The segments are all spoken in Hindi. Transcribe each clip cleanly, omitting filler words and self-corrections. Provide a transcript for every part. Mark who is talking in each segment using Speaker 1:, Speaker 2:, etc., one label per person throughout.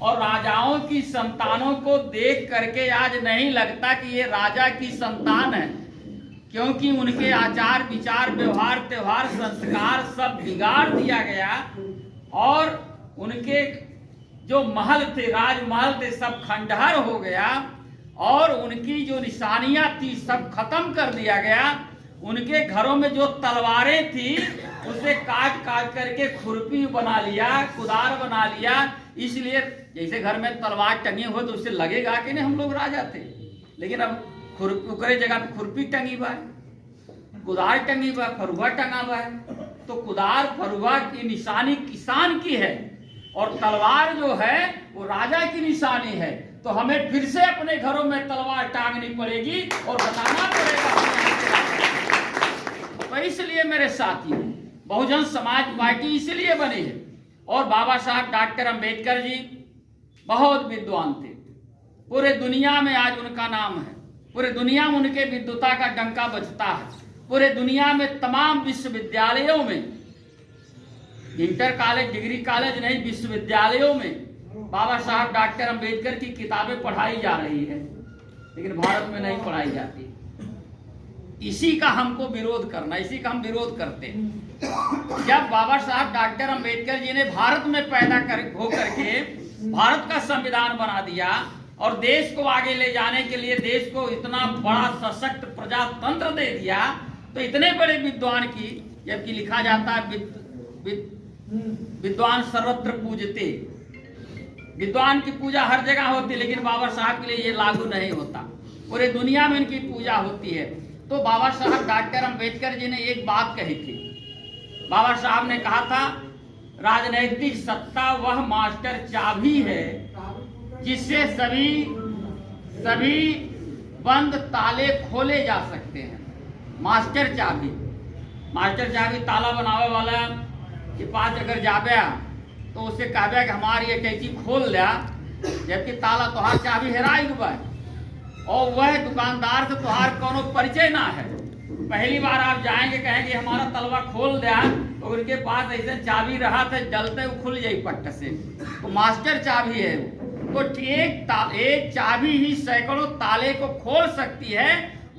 Speaker 1: और राजाओं की संतानों को देख करके आज नहीं लगता कि ये राजा की संतान है, क्योंकि उनके आचार विचार व्यवहार त्योहार संस्कार सब बिगाड़ दिया गया और उनके जो महल थे, राजमहल थे, सब खंडहर हो गया और उनकी जो निशानियां थी सब खत्म कर दिया गया। उनके घरों में जो तलवारें थी उसे काट काट करके खुरपी बना लिया, कुदार बना लिया। इसलिए जैसे घर में तलवार टंगी हो तो उससे लगेगा कि नहीं हम लोग राजा थे, लेकिन अब खुरपी जगह पे खुरपी टंगी हुआ है, कुदार टंगी हुआ है, फरुआ टंगा हुआ है। तो कुदार फरुआ की निशानी किसान की है और तलवार जो है वो राजा की निशानी है। तो हमें फिर से अपने घरों में तलवार टांगनी पड़ेगी और बताना पड़ेगा। तो इसलिए मेरे साथियों, बहुजन समाज पार्टी इसलिए बनी है। और बाबा साहब डॉक्टर अंबेडकर जी बहुत विद्वान थे, पूरे दुनिया में आज उनका नाम है, पूरे दुनिया में उनके विद्वता का डंका बजता है। पूरे दुनिया में तमाम विश्वविद्यालयों में, इंटर कॉलेज डिग्री कॉलेज नहीं, विश्वविद्यालयों में बाबा साहब डॉक्टर अंबेडकर की किताबें पढ़ाई जा रही है, लेकिन भारत में नहीं पढ़ाई जाती। इसी का हमको विरोध करना, इसी का हम विरोध करते हैं। जब बाबा साहब डॉक्टर अंबेडकर जी ने भारत में पैदा होकर के भारत का संविधान बना दिया और देश को आगे ले जाने के लिए देश को इतना बड़ा सशक्त प्रजातंत्र दे दिया, तो इतने बड़े विद्वान की, जबकि लिखा जाता है विद्वान सर्वत्र पूजते, विद्वान की पूजा हर जगह होती, लेकिन बाबा साहब के लिए ये लागू नहीं होता, पूरे दुनिया में इनकी पूजा होती है। तो बाबा साहब डॉक्टर अंबेडकर जी ने एक बात कही थी। बाबा साहब ने कहा था, राजनैतिक सत्ता वह मास्टर चाबी है जिससे सभी बंद ताले खोले जा सकते हैं। मास्टर चाबी ताला बनावे वाला के पास अगर जाबे तो उससे कहबे कि हमारी ये टैची खोल लिया, जबकि ताला तोहार चाबी हेराई हुआ है और वह दुकानदार से तोहार कोनो परिचय ना है। पहली बार आप जाएंगे, कहेंगे हमारा तलवा खोल दिया, तो उनके पास ऐसे चाबी रहा था, जलते वो खुल जाई पट्ट से। तो मास्टर चाबी है वो। तो एक चाबी ही सैकड़ों ताले को खोल सकती है।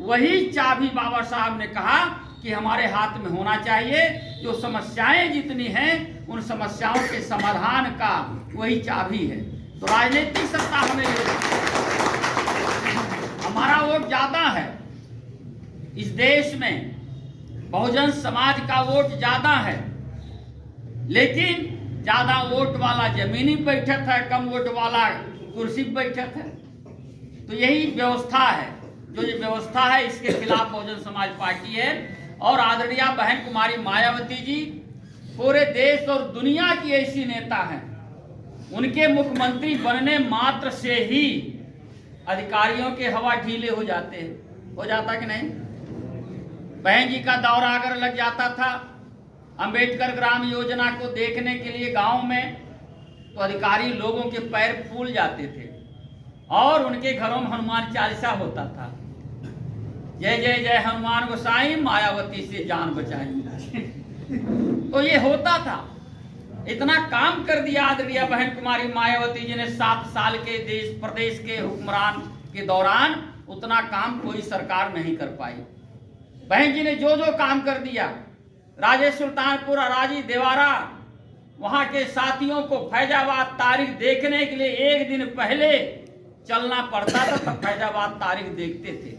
Speaker 1: वही चाबी बाबा साहब ने कहा कि हमारे हाथ में होना चाहिए। जो समस्याएं जितनी हैं उन समस्याओं के समाधान का वही चाबी है। तो राजनीतिक सत्ता हमें, हमारा वोट ज्यादा है इस देश में, बहुजन समाज का वोट ज्यादा है, लेकिन ज्यादा वोट वाला जमीनी बैठक है, कम वोट वाला कुर्सी बैठक है। तो यही व्यवस्था है, जो ये व्यवस्था है इसके खिलाफ बहुजन समाज पार्टी है। और आदरणीय बहन कुमारी मायावती जी पूरे देश और दुनिया की ऐसी नेता हैं, उनके मुख्यमंत्री बनने मात्र से ही अधिकारियों के हवा ढीले हो जाते हैं। हो जाता कि नहीं? बहन जी का दौरा अगर लग जाता था अंबेडकर ग्राम योजना को देखने के लिए गांव में, तो अधिकारी लोगों के पैर फूल जाते थे और उनके घरों में हनुमान चालीसा होता था, जय जय जय हनुमान गोसाई मायावती से जान बचाई। तो ये होता था। इतना काम कर दिया आदरणीय बहन कुमारी मायावती जी ने 7 साल के देश प्रदेश के हुक्मरान के दौरान, उतना काम कोई सरकार नहीं कर पाई। बहन जी ने जो जो काम कर दिया, राजे सुल्तानपुर, अराजी, देवारा, वहां के साथियों को फैजाबाद तारीख देखने के लिए एक दिन पहले चलना पड़ता था, तब फैजाबाद तारीख देखते थे,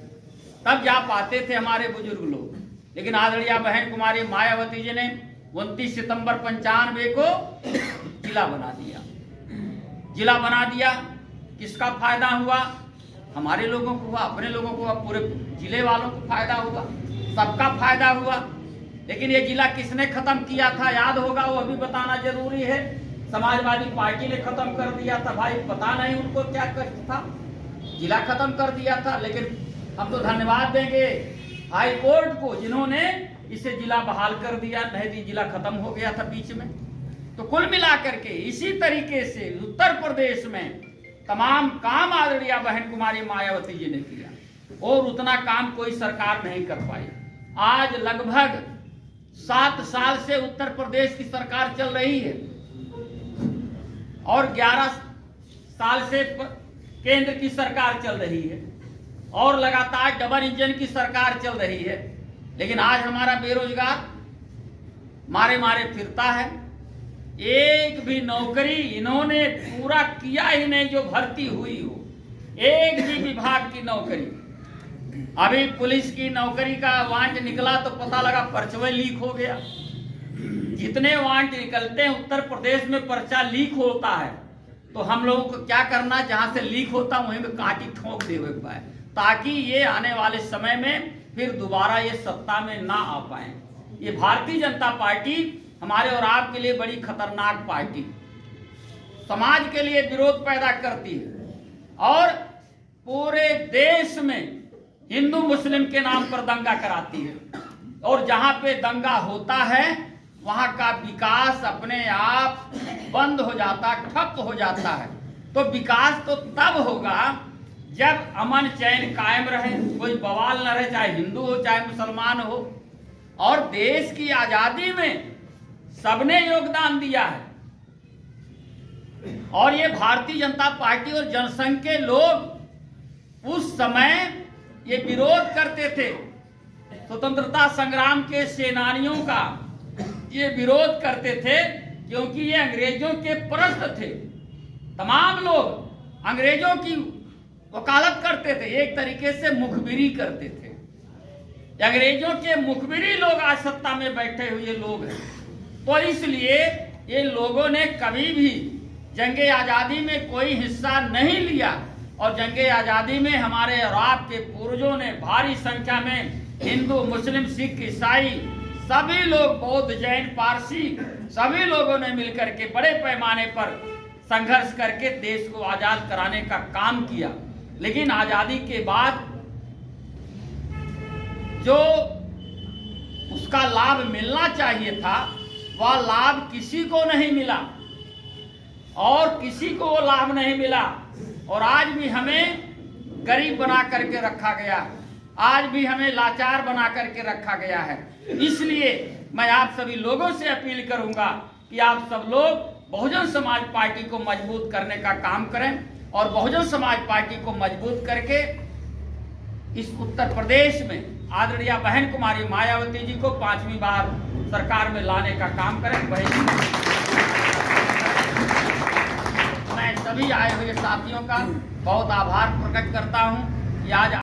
Speaker 1: तब जा पाते थे हमारे बुजुर्ग लोग। लेकिन आदरणीय बहन कुमारी मायावती जी ने 29 सितंबर 95 को जिला बना दिया। जिला बना दिया, किसका फायदा हुआ? हमारे लोगों को हुआ, अपने लोगों को हुआ, पूरे जिले वालों को फायदा हुआ, सबका फायदा हुआ। लेकिन ये जिला किसने खत्म किया था याद होगा, वो अभी बताना जरूरी है। समाजवादी पार्टी ने खत्म कर दिया था भाई, पता नहीं उनको क्या कष्ट था, जिला खत्म कर दिया था। लेकिन हम तो धन्यवाद देंगे हाई कोर्ट को, जिन्होंने इसे जिला बहाल कर दिया, नहीं तो जिला खत्म हो गया था बीच में। तो कुल मिलाकर के इसी तरीके से उत्तर प्रदेश में तमाम काम आदरणीय बहन कुमारी मायावती जी ने किया और उतना काम कोई सरकार नहीं कर पाई। आज लगभग 7 साल से उत्तर प्रदेश की सरकार चल रही है और साल से केंद्र की सरकार चल रही है और लगातार डबल इंजन की सरकार चल रही है, लेकिन आज हमारा बेरोजगार मारे मारे फिरता है। एक भी नौकरी इन्होंने पूरा किया ही नहीं जो भर्ती हुई हो, एक भी विभाग की नौकरी। अभी पुलिस की नौकरी का वांट निकला तो पता लगा पर्चा लीक हो गया। जितने वांट निकलते हैं उत्तर प्रदेश में पर्चा लीक होता है, तो हम लोगों को क्या करना, जहां से लीक होता वहीं पे कांटी ठोक देवे पाए, ताकि ये आने वाले समय में फिर दोबारा ये सत्ता में ना आ पाए। ये भारतीय जनता पार्टी हमारे और आपके लिए बड़ी खतरनाक पार्टी, समाज के लिए विरोध पैदा करती है और पूरे देश में हिंदू मुस्लिम के नाम पर दंगा कराती है। और जहां पे दंगा होता है वहां का विकास अपने आप बंद हो जाता, ठप हो जाता है। तो विकास तो तब होगा जब अमन चैन कायम रहे, कोई बवाल न रहे, चाहे हिंदू हो चाहे मुसलमान हो। और देश की आजादी में सबने योगदान दिया है और ये भारतीय जनता पार्टी और जनसंघ के लोग उस समय ये विरोध करते थे, स्वतंत्रता संग्राम के सेनानियों का ये विरोध करते थे, क्योंकि ये अंग्रेजों के परस्त थे। तमाम लोग अंग्रेजों की वकालत करते थे, एक तरीके से मुखबिरी करते थे। अंग्रेजों के मुखबिरी लोग आज सत्ता में बैठे हुए लोग हैं। तो इसलिए ये लोगों ने कभी भी जंगे आजादी में कोई हिस्सा नहीं लिया और जंगे आजादी में हमारे और आपके पूर्वजों ने भारी संख्या में हिंदू मुस्लिम सिख ईसाई सभी लोग, बौद्ध जैन पारसी सभी लोगों ने मिलकर के बड़े पैमाने पर संघर्ष करके देश को आजाद कराने का काम किया। लेकिन आजादी के बाद जो उसका लाभ मिलना चाहिए था वह लाभ किसी को नहीं मिला और किसी को वो लाभ नहीं मिला। और आज भी हमें गरीब बना करके रखा गया, आज भी हमें लाचार बना करके रखा गया है। इसलिए मैं आप सभी लोगों से अपील करूंगा कि आप सब लोग बहुजन समाज पार्टी को मजबूत करने का काम करें और बहुजन समाज पार्टी को मजबूत करके इस उत्तर प्रदेश में आदरणीय बहन कुमारी मायावती जी को 5वीं बार सरकार में लाने का काम करें। मैं सभी आए हुए साथियों का बहुत आभार प्रकट करता हूं कि आज